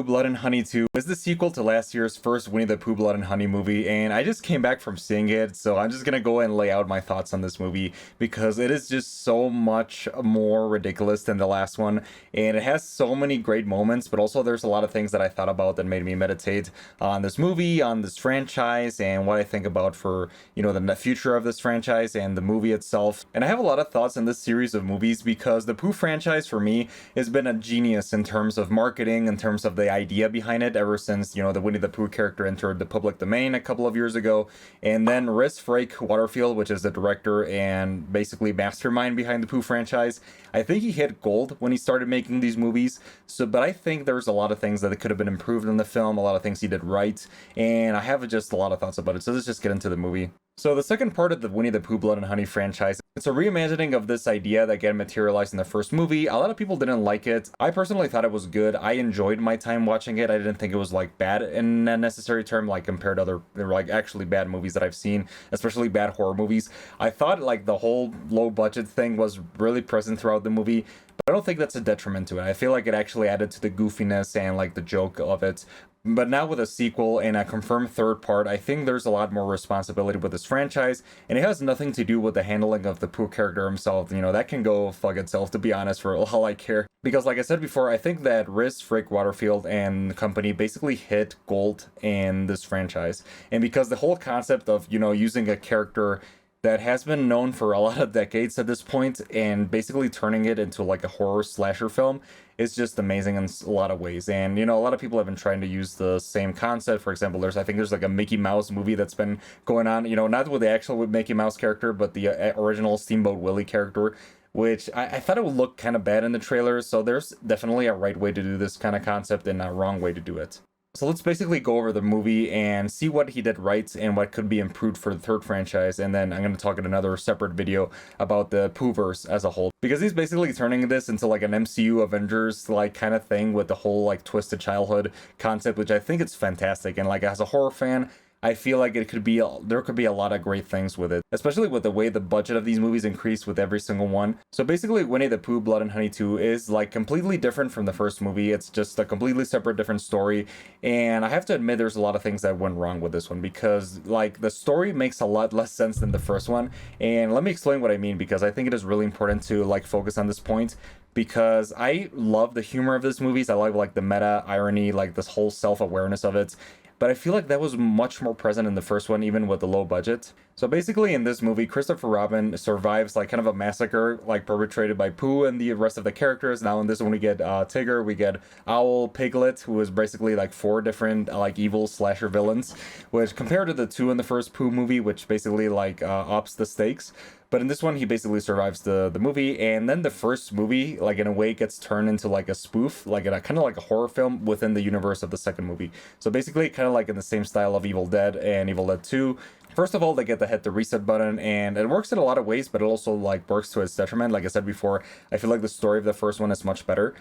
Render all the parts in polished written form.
Blood and Honey 2 is the sequel to last year's first Winnie the Pooh Blood and Honey movie, and I just came back from seeing it, so I'm just gonna go and lay out my thoughts on this movie because it is just so much more ridiculous than the last one, and it has so many great moments, but also there's a lot of things that I thought about that made me meditate on this movie, on this franchise, and what I think about for, the future of this franchise and the movie itself. And I have a lot of thoughts on this series of movies because the Pooh franchise for me has been a genius in terms of marketing, in terms of the idea behind it, ever since, the Winnie the Pooh character entered the public domain a couple of years ago. And then Rhys Frake-Waterfield, which is the director and basically mastermind behind the Pooh franchise, I think he hit gold when he started making these movies. But I think there's a lot of things that could have been improved in the film, a lot of things he did right, and I have just a lot of thoughts about it. So let's just get into the movie. So the second part of the Winnie the Pooh Blood and Honey franchise, it's a reimagining of this idea that again materialized in the first movie. A lot of people didn't like it. I personally thought it was good. I enjoyed my time watching it. I didn't think it was like bad in a necessary term, like compared to other, they're like actually bad movies that I've seen, especially bad horror movies. I thought like the whole low budget thing was really present throughout the movie, but I don't think that's a detriment to it. I feel like it actually added to the goofiness and like the joke of it. But now with a sequel and a confirmed third part, I think there's a lot more responsibility with this franchise, and it has nothing to do with the handling of the Pooh character himself. That can go fuck itself, to be honest, for all I care. Because like I said before, I think that Rhys Frake-Waterfield and the company basically hit gold in this franchise. And because the whole concept of, using a character that has been known for a lot of decades at this point and basically turning it into like a horror slasher film is just amazing in a lot of ways. And a lot of people have been trying to use the same concept. For example, I think there's like a Mickey Mouse movie that's been going on, not with the actual Mickey Mouse character, but the original Steamboat Willie character, which I thought it would look kind of bad in the trailer. So there's definitely a right way to do this kind of concept and a wrong way to do it. So let's basically go over the movie and see what he did right and what could be improved for the third franchise. And then I'm going to talk in another separate video about the Poohverse as a whole. Because he's basically turning this into like an MCU Avengers like kind of thing with the whole like twisted childhood concept, which I think it's fantastic. And like as a horror fan, I feel like there could be a lot of great things with it, especially with the way the budget of these movies increased with every single one. So basically Winnie the Pooh Blood and Honey 2 is like completely different from the first movie. It's just a completely separate, different story. And I have to admit there's a lot of things that went wrong with this one because like the story makes a lot less sense than the first one. And let me explain what I mean, because I think it is really important to like focus on this point, because I love the humor of this movies. I love like the meta irony, like this whole self-awareness of it. But I feel like that was much more present in the first one, even with the low budget. So basically in this movie, Christopher Robin survives like kind of a massacre like perpetrated by Pooh and the rest of the characters. Now in this one we get Tigger, we get Owl, Piglet, who is basically like 4 different like evil slasher villains, which compared to the 2 in the first Pooh movie, which basically like ups the stakes. But in this one, he basically survives the movie, and then the first movie, like in a way, gets turned into like a spoof, like a kind of like a horror film within the universe of the second movie. So basically, kind of like in the same style of Evil Dead and Evil Dead 2. First of all, they get to hit the reset button, and it works in a lot of ways, but it also like works to its detriment. Like I said before, I feel like the story of the first one is much better.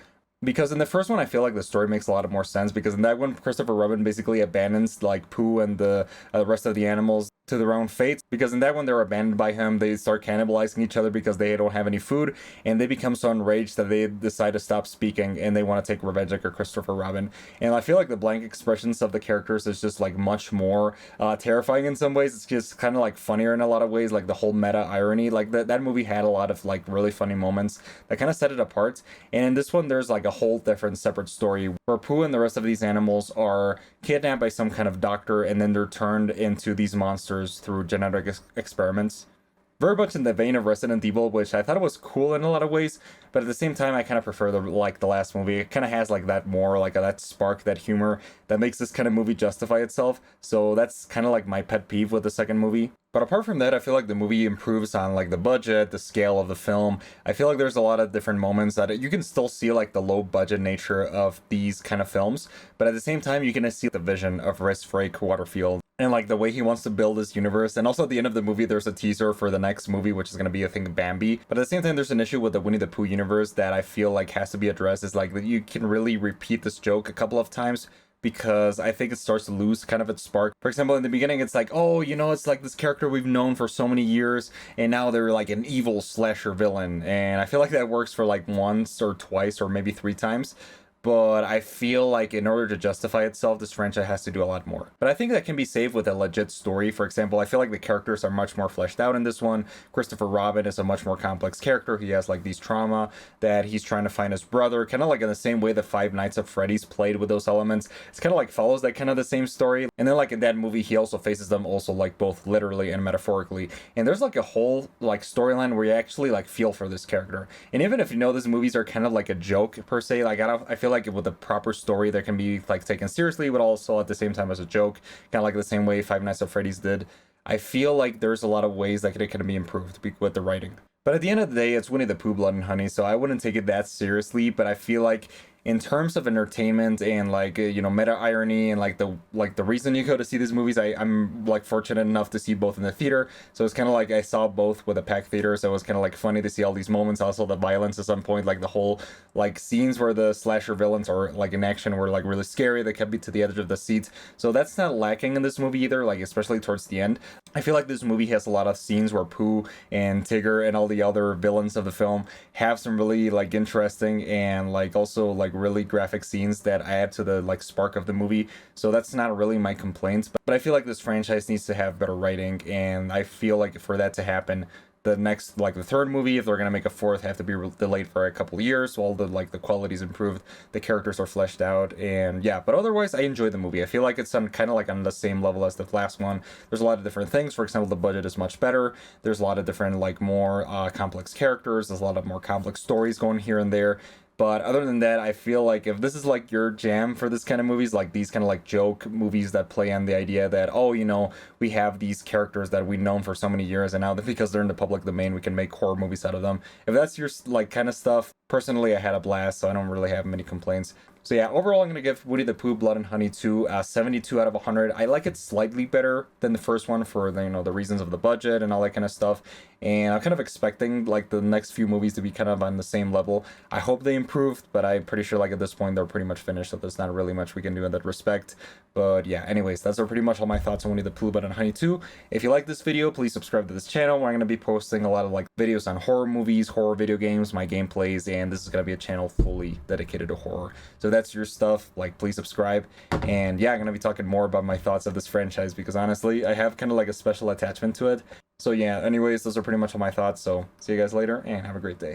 Because in the first one, I feel like the story makes a lot of more sense, because in that one, Christopher Robin basically abandons like Pooh and the rest of the animals to their own fates, because in that one they're abandoned by him. They start cannibalizing each other because they don't have any food, and they become so enraged that they decide to stop speaking and they want to take revenge on Christopher Robin. And I feel like the blank expressions of the characters is just like much more terrifying in some ways. It's just kind of like funnier in a lot of ways, like the whole meta irony. Like that movie had a lot of like really funny moments that kind of set it apart. And in this one there's like a whole different separate story where Pooh and the rest of these animals are kidnapped by some kind of doctor, and then they're turned into these monsters through genetic experiments. Very much in the vein of Resident Evil, which I thought it was cool in a lot of ways, but at the same time I kind of prefer the last movie. It kind of has like that more like that spark, that humor that makes this kind of movie justify itself. So that's kind of like my pet peeve with the second movie. But apart from that, I feel like the movie improves on like the budget, the scale of the film. I feel like there's a lot of different moments that you can still see like the low budget nature of these kind of films, but at the same time you can see the vision of Rhys Frake-Waterfield and like the way he wants to build this universe. And also at the end of the movie there's a teaser for the next movie, which is going to be, I think, Bambi. But at the same time there's an issue with the Winnie the Pooh universe that I feel like has to be addressed, is like that you can really repeat this joke a couple of times, because I think it starts to lose kind of its spark. For example, in the beginning, it's like, oh, it's like this character we've known for so many years, and now they're like an evil slasher villain. And I feel like that works for like once or twice or maybe 3 times. but I feel like in order to justify itself, this franchise has to do a lot more. But I think that can be saved with a legit story. For example, I feel like the characters are much more fleshed out in this one. Christopher Robin is a much more complex character. He has like these trauma that he's trying to find his brother, kind of like in the same way that Five Nights at Freddy's played with those elements. It's kind of like follows that kind of the same story. And then like in that movie, he also faces them also like both literally and metaphorically. And there's like a whole like storyline where you actually like feel for this character. And even if you know these movies are kind of like a joke per se, like I feel like with a proper story that can be like taken seriously, but also at the same time as a joke, kind of like the same way Five Nights at Freddy's did. I feel like there's a lot of ways that it can be improved with the writing. But at the end of the day, it's Winnie the Pooh, Blood and Honey, so I wouldn't take it that seriously. But I feel like in terms of entertainment and like meta irony and like the reason you go to see these movies, I'm like fortunate enough to see both in the theater, so it's kind of like I saw both with a packed theater, so it was kind of like funny to see all these moments. Also the violence at some point, like the whole like scenes where the slasher villains are like in action were like really scary, they kept me to the edge of the seat, so that's not lacking in this movie either, like especially towards the end. I feel like this movie has a lot of scenes where Pooh and Tigger and all the other villains of the film have some really like interesting and like also like really graphic scenes that add to the like spark of the movie. So that's not really my complaints, but I feel like this franchise needs to have better writing, and I feel like for that to happen, the next like the third movie, if they're gonna make a fourth, have to be delayed for a couple years, so all the like the quality's improved, the characters are fleshed out, and yeah. But otherwise I enjoy the movie. I feel like it's on kind of like on the same level as the last one. There's a lot of different things. For example, the budget is much better. There's a lot of different like more complex characters. There's a lot of more complex stories going here and there. But other than that, I feel like if this is like your jam for this kind of movies, like these kind of like joke movies that play on the idea that, oh, we have these characters that we've known for so many years, and now that because they're in the public domain, we can make horror movies out of them. If that's your like kind of stuff, personally, I had a blast, so I don't really have many complaints. So yeah, overall, I'm going to give Winnie the Pooh, Blood and Honey 2 72 out of 100. I like it slightly better than the first one for the reasons of the budget and all that kind of stuff. And I'm kind of expecting like the next few movies to be kind of on the same level. I hope they improved, but I'm pretty sure like at this point they're pretty much finished, so there's not really much we can do in that respect. But yeah, anyways, that's pretty much all my thoughts on Winnie the Pooh, Blood and Honey 2. If you like this video, please subscribe to this channel, where I'm going to be posting a lot of like videos on horror movies, horror video games, my gameplays, and this is going to be a channel fully dedicated to horror. So that's your stuff, like please subscribe. And yeah, I'm going to be talking more about my thoughts of this franchise, because honestly, I have kind of like a special attachment to it. So yeah, anyways, those are pretty much all my thoughts, so see you guys later, and have a great day.